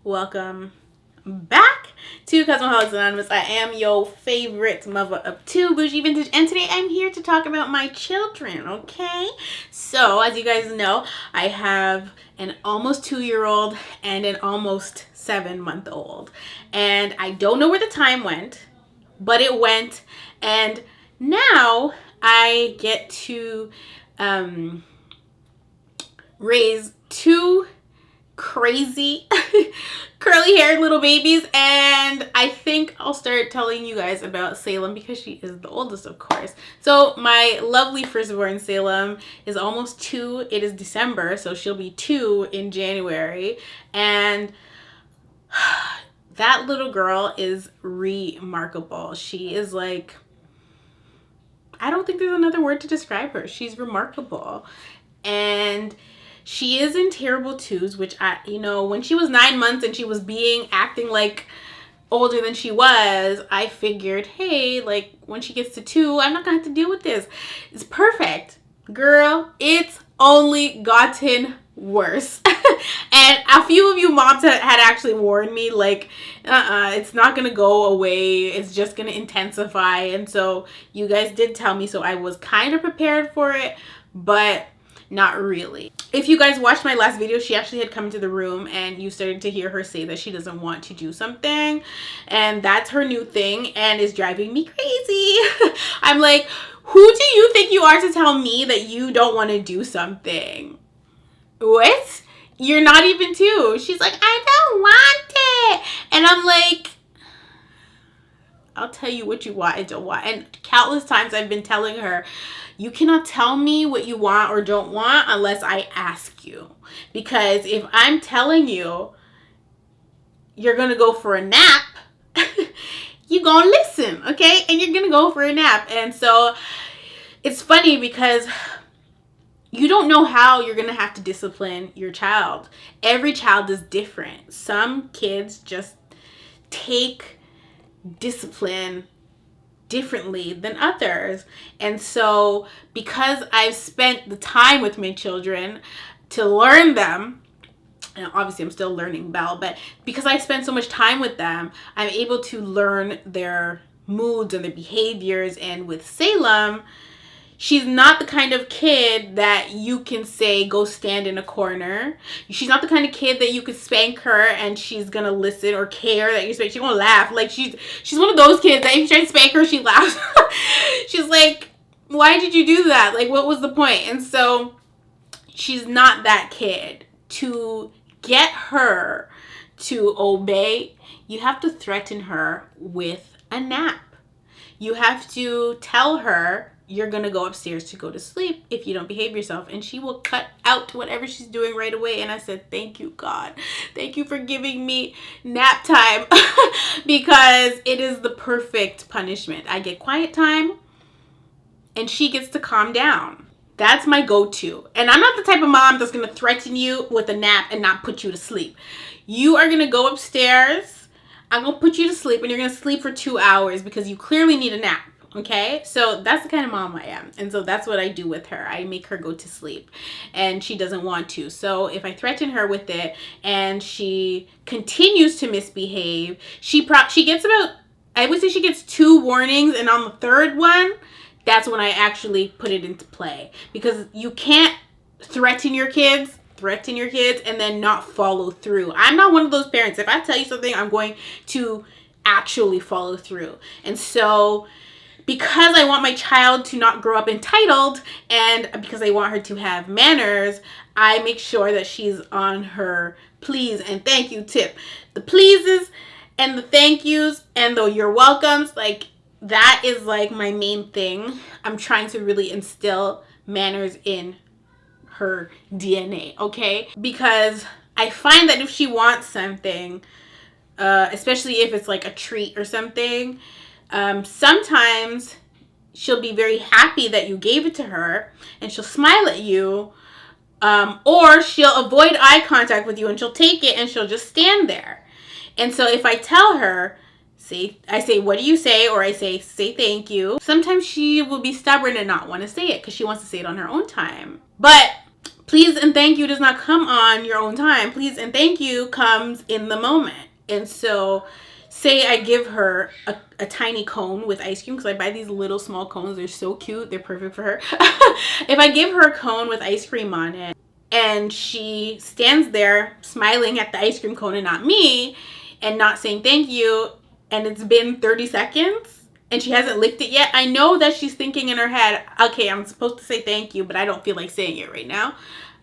Welcome back to Cosmoholics Anonymous. I am your favorite mother of two, Bougie Vintage, and today I'm here to talk about my children, okay? So, as you guys know, I have an almost 2-year-old and an almost 7-month-old. And I don't know where the time went, but it went, and now I get to raise two crazy curly haired little babies, and I think I'll start telling you guys about Salem because she is the oldest, of course. So my lovely firstborn Salem is almost 2. It is December, so she'll be 2 in January, and that little girl is remarkable. She is like, I don't think there's another word to describe her. She's remarkable. And she is in terrible twos, which when she was 9 months and she was acting like older than she was, I figured, hey, like when she gets to 2, I'm not gonna have to deal with this. It's perfect. Girl, it's only gotten worse. And a few of you moms had actually warned me, like, it's not gonna go away. It's just gonna intensify. And so you guys did tell me, so I was kind of prepared for it, but not really. If you guys watched my last video, she actually had come into the room and you started to hear her say that she doesn't want to do something. And that's her new thing and is driving me crazy. I'm like, who do you think you are to tell me that you don't want to do something? What? You're not even 2. She's like, I don't want it. And I'm like, I'll tell you what you want and don't want. And countless times I've been telling her, you cannot tell me what you want or don't want unless I ask you. Because if I'm telling you you're going to go for a nap, you're going to listen, okay? And you're going to go for a nap. And so it's funny because you don't know how you're going to have to discipline your child. Every child is different. Some kids just take discipline differently than others. And so because I've spent the time with my children to learn them, and obviously I'm still learning Belle, but because I spend so much time with them, I'm able to learn their moods and their behaviors. And with Salem, she's not the kind of kid that you can say, go stand in a corner. She's not the kind of kid that you could spank her and she's going to listen or care that you spank. She's going to laugh. Like, she's one of those kids that if you try to spank her, she laughs. She's like, why did you do that? Like, what was the point? And so she's not that kid. To get her to obey, you have to threaten her with a nap. You have to tell her, you're going to go upstairs to go to sleep if you don't behave yourself. And she will cut out whatever she's doing right away. And I said, thank you, God. Thank you for giving me nap time because it is the perfect punishment. I get quiet time and she gets to calm down. That's my go-to. And I'm not the type of mom that's going to threaten you with a nap and not put you to sleep. You are going to go upstairs. I'm going to put you to sleep and you're going to sleep for 2 hours because you clearly need a nap. Okay, so that's the kind of mom I am. And so that's what I do with her. I make her go to sleep and she doesn't want to. So if I threaten her with it and she continues to misbehave, she gets about, I would say she gets 2 warnings. And on the 3rd one, that's when I actually put it into play. Because you can't threaten your kids and then not follow through. I'm not one of those parents. If I tell you something, I'm going to actually follow through. And so because I want my child to not grow up entitled and because I want her to have manners, I make sure that she's on her please and thank you tip. The pleases and the thank yous and the you're welcomes, like that is like my main thing. I'm trying to really instill manners in her DNA, okay? Because I find that if she wants something, especially if it's like a treat or something, sometimes she'll be very happy that you gave it to her and she'll smile at you, or she'll avoid eye contact with you and she'll take it and she'll just stand there. And so if I tell her, I say, what do you say? Or I say thank you. Sometimes she will be stubborn and not want to say it because she wants to say it on her own time. But please and thank you does not come on your own time. Please and thank you comes in the moment. And so say I give her a tiny cone with ice cream, because I buy these little small cones. They're so cute. They're perfect for her. If I give her a cone with ice cream on it and she stands there smiling at the ice cream cone and not me and not saying thank you, and it's been 30 seconds and she hasn't licked it yet, I know that she's thinking in her head, okay, I'm supposed to say thank you, but I don't feel like saying it right now.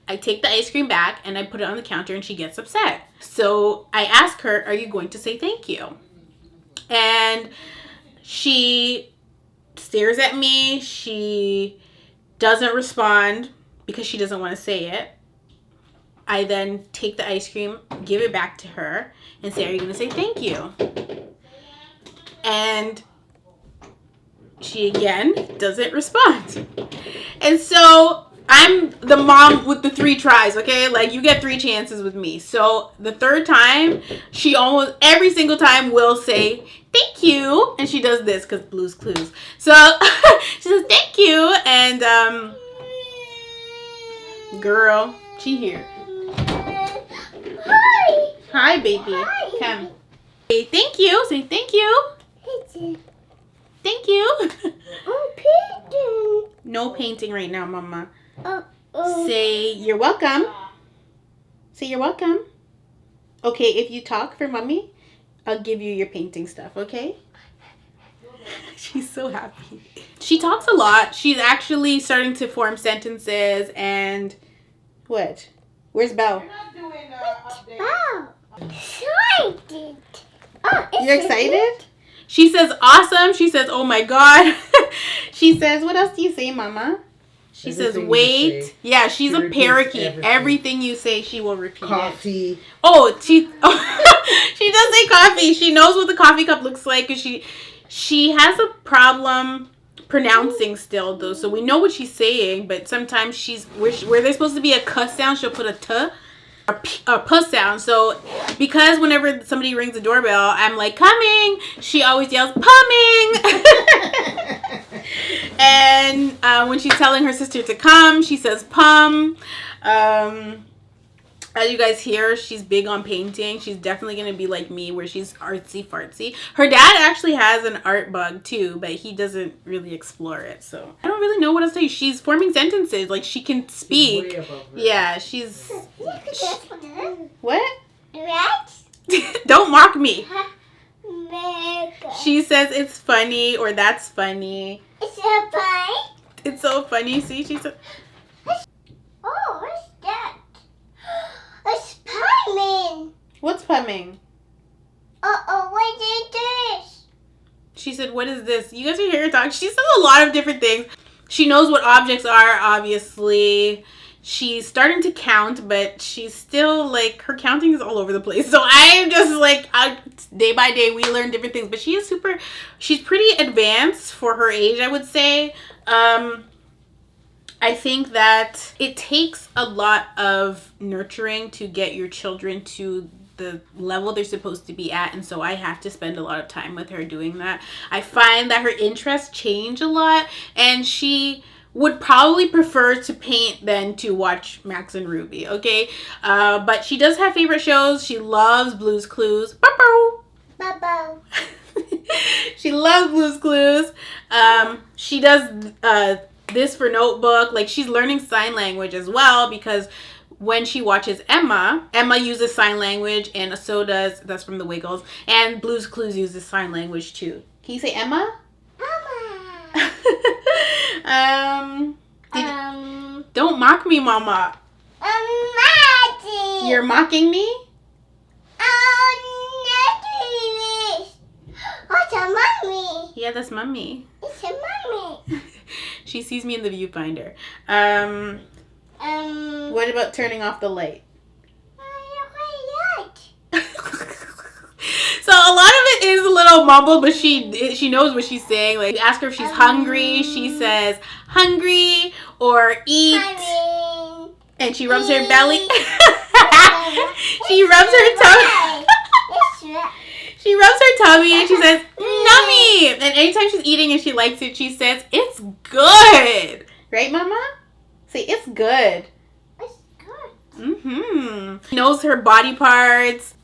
I take the ice cream back and I put it on the counter and she gets upset. So I ask her, are you going to say thank you? And she stares at me. She doesn't respond because she doesn't want to say it. I then take the ice cream, give it back to her, and say, are you going to say thank you? And she again doesn't respond. And so I'm the mom with the 3 tries, okay? Like, you get 3 chances with me. So the 3rd time, she almost every single time will say thank you, and she does this because Blue's Clues. So she says thank you, and girl, she here. Hi, baby. Hi. Come. Say thank you. Say thank you. Thank you. Oh, painting. No painting right now, Mama. Oh. Say you're welcome. Say you're welcome. Okay, if you talk for Mommy, I'll give you your painting stuff, okay? She's so happy. She talks a lot. She's actually starting to form sentences and... What? Where's Belle? You're not doing update. Excited. Oh, You're excited? She says awesome. She says, oh my God. She says, what else do you say, Mama? She says, wait. Yeah, she's a parakeet. Everything you say, she will repeat. Coffee. It. Oh, she does say coffee. She knows what the coffee cup looks like. Cause she has a problem pronouncing still, though. So we know what she's saying, but sometimes where there's supposed to be a cuss sound, she'll put a t. A puss sound. So because whenever somebody rings the doorbell, I'm like, coming, she always yells, pumming. And when she's telling her sister to come, she says pum. As you guys hear, she's big on painting. She's definitely going to be like me, where she's artsy fartsy. Her dad actually has an art bug too, but he doesn't really explore it. So I don't really know what else to say. She's forming sentences. Like, she can speak. Yeah, she's... What? Don't mock me. She says it's funny, or that's funny. It's so funny. It's so funny. See, she's... Oh, what's that? It's pumming. What's pumming? What is this? She said, what is this? You guys are hearing her talk. She says a lot of different things. She knows what objects are, obviously. She's starting to count, but she's still, like, her counting is all over the place. So I'm just, like, day by day, we learn different things. But she's pretty advanced for her age, I would say. I think that it takes a lot of nurturing to get your children to the level they're supposed to be at, and so I have to spend a lot of time with her doing that. I find that her interests change a lot, and she would probably prefer to paint than to watch Max and Ruby, okay? But she does have favorite shows. She loves Blue's Clues. Bow-bow. Bow-bow. She loves Blue's Clues. She does this for Notebook. Like, she's learning sign language as well, because when she watches Emma uses sign language, and so does, that's from the Wiggles, and Blue's Clues uses sign language too. Can you say Emma? Don't mock me, Mama. Imagine. You're mocking me? Oh, what's a mommy? Yeah, that's Mommy. It's a mommy. She sees me in the viewfinder. What about turning off the light? So a lot of it is a little mumbled, but she knows what she's saying. Like, you ask her if she's hungry, she says hungry or eat, and she rubs her belly. She rubs her tummy. She rubs her tummy and she says, "Nummy!" And anytime she's eating and she likes it, she says, "It's good." Right, Mama? Say, "It's good." It's Knows her body parts,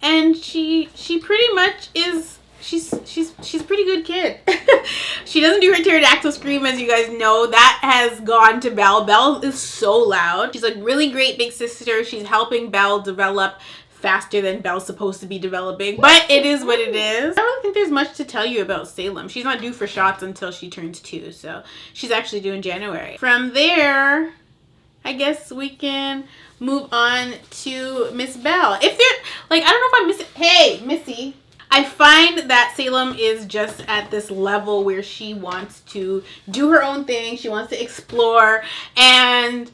and she pretty much is. She's a pretty good kid. She doesn't do her pterodactyl scream, as you guys know. That has gone to Belle. Belle is so loud. She's a really great big sister. She's helping Belle develop faster than Belle's supposed to be developing, but it is what it is. I don't think there's much to tell you about Salem. She's not due for shots until she turns 2, so she's actually due in January. From there, I guess we can move on to Miss Belle. If they're like, I don't know if I'm missing. Hey, Missy. I find that Salem is just at this level where she wants to do her own thing. She wants to explore. And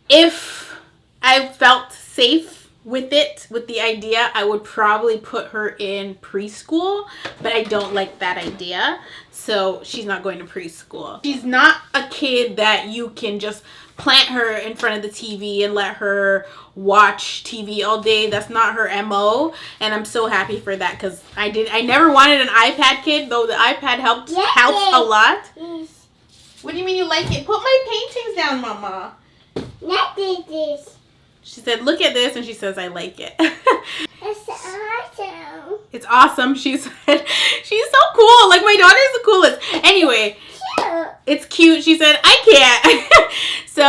if I felt safe with it, with the idea, I would probably put her in preschool. But I don't like that idea. So she's not going to preschool. She's not a kid that you can just plant her in front of the TV and let her watch TV all day. That's not her MO, and I'm so happy for that because I never wanted an iPad kid, though the iPad helps a lot. Yes. What do you mean you like it? Put my paintings down, Mama. Not this. She said, look at this, and she says, I like it. It's awesome. It's awesome, she said. She's so cool. Like, my daughter's the coolest. Anyway. Cute. It's cute. She said, I can't. So,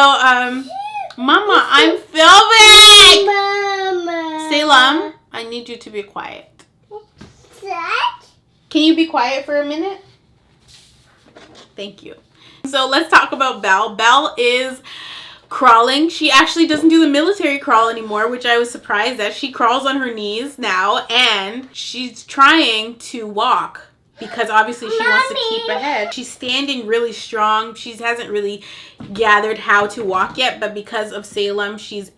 Mama, I'm filming. Mama. Salem, I need you to be quiet. What? Can you be quiet for a minute? Thank you. So let's talk about Belle. Belle is crawling. She actually doesn't do the military crawl anymore, which I was surprised at. She crawls on her knees now, and she's trying to walk because obviously she wants to keep ahead. She's standing really strong. She hasn't really gathered how to walk yet, but because of Salem, she's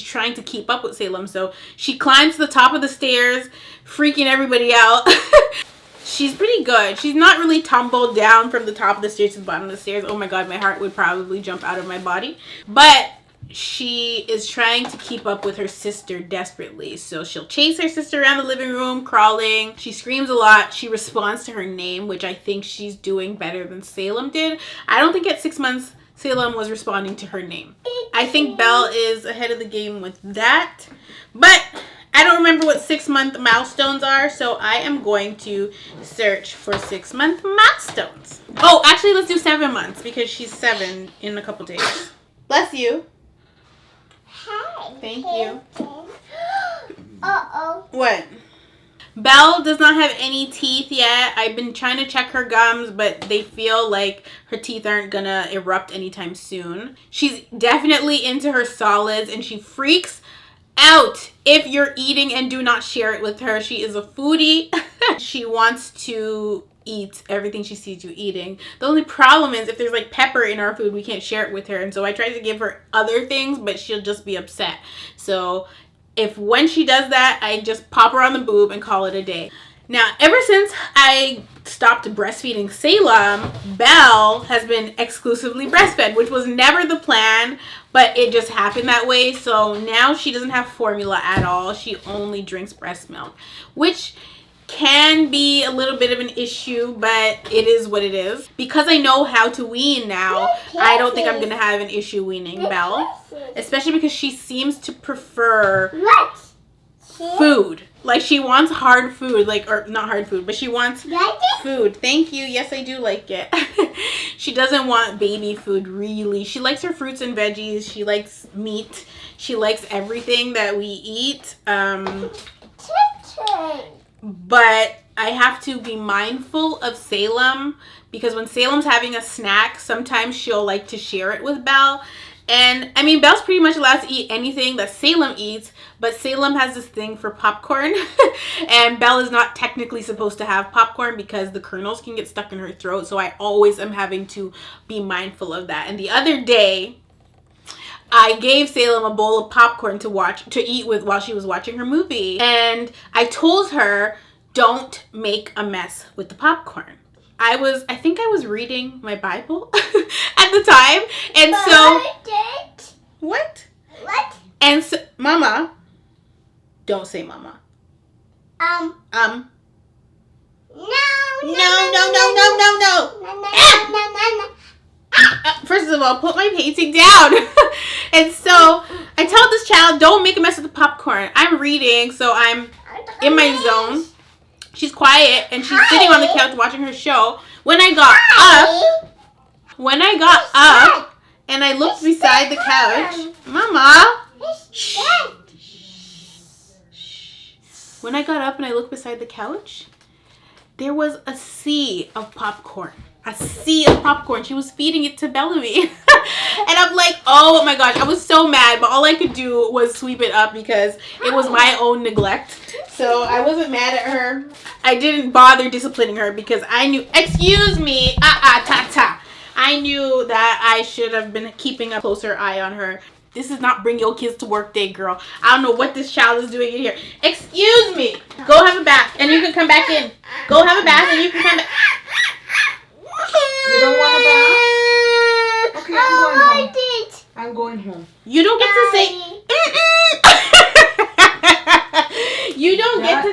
trying to keep up with Salem. So she climbs to the top of the stairs, freaking everybody out. She's pretty good. She's not really tumbled down from the top of the stairs to the bottom of the stairs. Oh my God, my heart would probably jump out of my body. But she is trying to keep up with her sister desperately. So she'll chase her sister around the living room, crawling. She screams a lot. She responds to her name, which I think she's doing better than Salem did. I don't think at 6 months Salem was responding to her name. I think Belle is ahead of the game with that. But I don't remember what 6-month milestones are, so I am going to search for 6-month milestones. Oh, actually, let's do 7 months because she's 7 in a couple days. Bless you. Hi. Thank you. Uh-oh. What? Belle does not have any teeth yet. I've been trying to check her gums, but they feel like her teeth aren't gonna erupt anytime soon. She's definitely into her solids, and she freaks out if you're eating and do not share it with her. She is a foodie. She wants to eat everything she sees you eating. The only problem is if there's like pepper in our food, we can't share it with her. And so I try to give her other things, but she'll just be upset. So when she does that, I just pop her on the boob and call it a day. Now, ever since I stopped breastfeeding Salem, Belle has been exclusively breastfed, which was never the plan, but it just happened that way. So now she doesn't have formula at all. She only drinks breast milk, which can be a little bit of an issue, but it is what it is. Because I know how to wean now, I don't think I'm going to have an issue weaning Belle, especially because she seems to prefer food. Like, she wants hard food, or not hard food, but she wants food. Thank you. Yes, I do like it. She doesn't want baby food, really. She likes her fruits and veggies. She likes meat. She likes everything that we eat. But I have to be mindful of Salem because when Salem's having a snack, sometimes she'll like to share it with Belle. And I mean, Belle's pretty much allowed to eat anything that Salem eats, but Salem has this thing for popcorn. And Belle is not technically supposed to have popcorn because the kernels can get stuck in her throat. So I always am having to be mindful of that. And the other day, I gave Salem a bowl of popcorn to eat with while she was watching her movie. And I told her, don't make a mess with the popcorn. I think I was reading my Bible at the time. And What? And so, Mama, don't say Mama. No. No. First of all, put my painting down. And so I tell this child, don't make a mess of the popcorn. I'm reading, so I'm in my zone. She's quiet and she's sitting on the couch watching her show. When I got up and I looked beside the couch, Mama. Shh. When I got up and I looked beside the couch, there was a sea of popcorn. A sea of popcorn. She was feeding it to Bellamy. And I'm like, oh my gosh. I was so mad, but all I could do was sweep it up because it was my own neglect. So I wasn't mad at her. I didn't bother disciplining her because I knew, excuse me, ta. I knew that I should have been keeping a closer eye on her. This is not bring your kids to work day, girl. I don't know what this child is doing in here. Excuse me. Go have a bath and you can come back in. Go have a bath and you can come back. You don't want a bath? Okay, I'm going home. I'm going home. You don't get to say. You don't get to.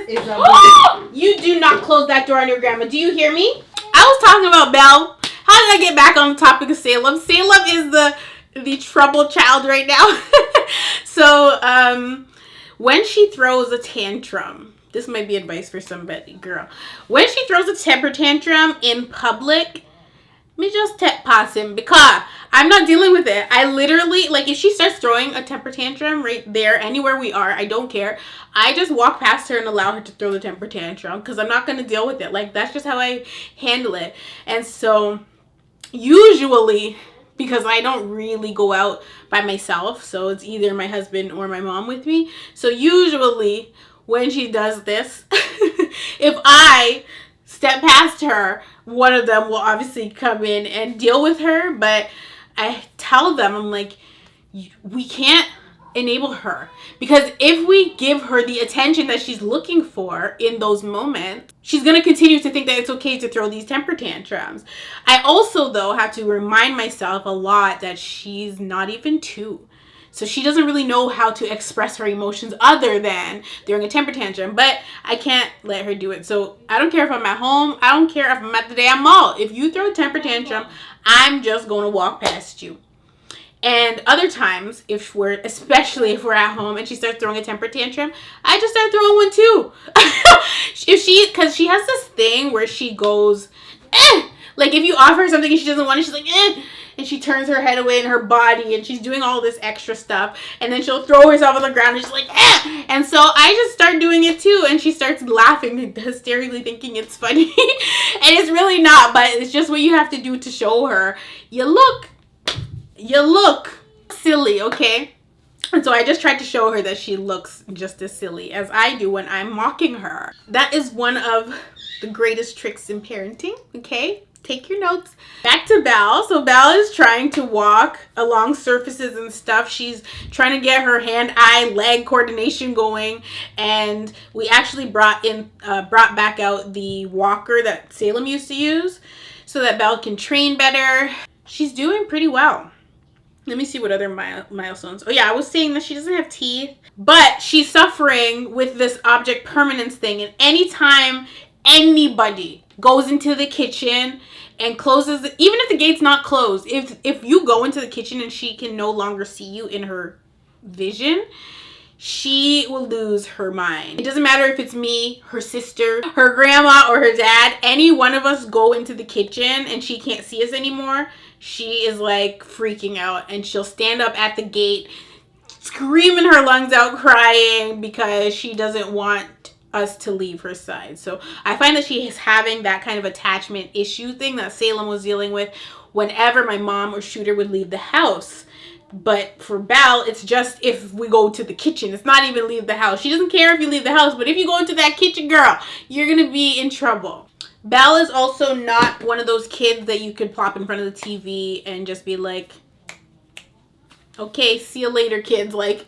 You do not close that door on your grandma. Do you hear me? I was talking about Belle. How did I get back on the topic of Salem? Salem is the troubled child right now. So when she throws a tantrum, this might be advice for somebody, girl. When she throws a temper tantrum in public, me just step past him because I'm not dealing with it. I literally, like, if she starts throwing a temper tantrum right there, anywhere we are, I don't care. I just walk past her and allow her to throw the temper tantrum because I'm not going to deal with it. Like, that's just how I handle it. And so usually, because I don't really go out by myself, so it's either my husband or my mom with me. So usually when she does this, if I step past her, one of them will obviously come in and deal with her. But I tell them, I'm like, we can't enable her, because if we give her the attention that she's looking for in those moments, she's going to continue to think that it's okay to throw these temper tantrums. I also, though, have to remind myself a lot that she's not even 2. So she doesn't really know how to express her emotions other than throwing a temper tantrum. But I can't let her do it. So I don't care if I'm at home. I don't care if I'm at the damn mall. If you throw a temper tantrum, I'm just going to walk past you. And other times, especially if we're at home and she starts throwing a temper tantrum, I just start throwing one too. Because she has this thing where she goes, eh! Like, if you offer her something and she doesn't want it, she's like, eh! And she turns her head away in her body and she's doing all this extra stuff. And then she'll throw herself on the ground and she's like, eh! And so I just start doing it too. And she starts laughing, hysterically thinking it's funny. And it's really not, but it's just what you have to do to show her. You look silly, okay? And so I just tried to show her that she looks just as silly as I do when I'm mocking her. That is one of the greatest tricks in parenting, okay? Take your notes. Back to Belle. So Belle is trying to walk along surfaces and stuff. She's trying to get her hand-eye leg coordination going. And we actually brought back out the walker that Salem used to use so that Belle can train better. She's doing pretty well. Let me see what other milestones. Oh yeah, I was saying that she doesn't have teeth, but she's suffering with this object permanence thing. And anytime anybody goes into the kitchen and closes, even if the gate's not closed, if you go into the kitchen and she can no longer see you in her vision, she will lose her mind. It doesn't matter if it's me, her sister, her grandma, or her dad. Any one of us go into the kitchen and she can't see us anymore, she is like freaking out and she'll stand up at the gate screaming her lungs out, crying because she doesn't want us to leave her side. So I find that she is having that kind of attachment issue thing that Salem was dealing with whenever my mom or Shooter would leave the house. But for Belle, it's just if we go to the kitchen. It's not even leave the house. She doesn't care if you leave the house, but if you go into that kitchen, girl, you're going to be in trouble. Belle is also not one of those kids that you could plop in front of the TV and just be like, okay, see you later, kids. Like,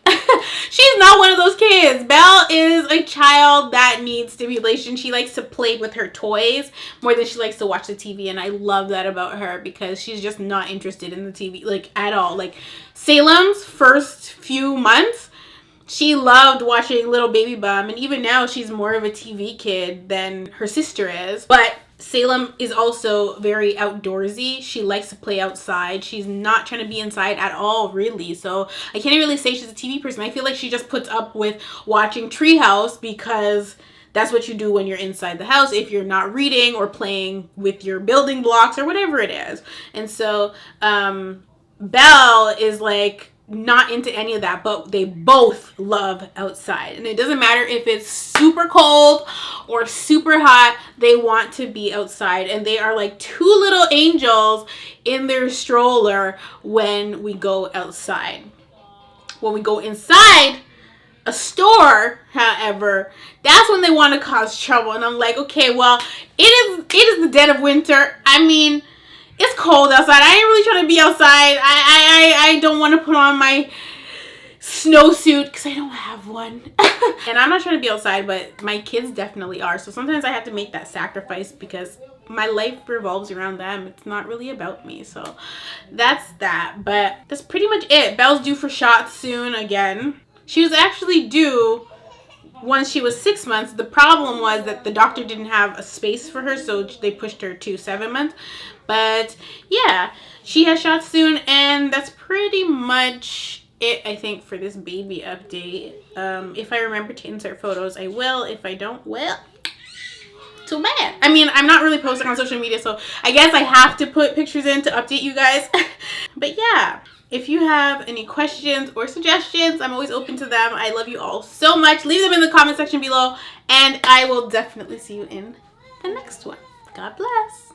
she's not one of those kids. Belle is a child that needs stimulation. She likes to play with her toys more than she likes to watch the TV. And I love that about her because she's just not interested in the TV, like, at all. Like, Salem's first few months, she loved watching Little Baby Bum. And even now, she's more of a TV kid than her sister is. But Salem is also very outdoorsy. She likes to play outside. She's not trying to be inside at all, really. So I can't really say she's a TV person. I feel like she just puts up with watching Treehouse because that's what you do when you're inside the house if you're not reading or playing with your building blocks or whatever it is. And so Belle is like not into any of that, but they both love outside, and it doesn't matter if it's super cold or super hot. They want to be outside, and they are like two little angels in their stroller when we go outside. When we go inside a store, however, that's when they want to cause trouble, and I'm like, okay, well, it is the dead of winter. I mean, it's cold outside. I ain't really trying to be outside. I don't want to put on my snowsuit because I don't have one. And I'm not trying to be outside, but my kids definitely are. So sometimes I have to make that sacrifice because my life revolves around them. It's not really about me. So that's that. But that's pretty much it. Belle's due for shots soon again. She was actually due once she was 6 months. The problem was that the doctor didn't have a space for her, so they pushed her to 7 months. But yeah, she has shots soon, and that's pretty much it, I think, for this baby update. If I remember to insert photos, I will. If I don't, well, too bad. I mean, I'm not really posting on social media, so I guess I have to put pictures in to update you guys. But yeah, if you have any questions or suggestions, I'm always open to them. I love you all so much. Leave them in the comment section below, and I will definitely see you in the next one. God bless.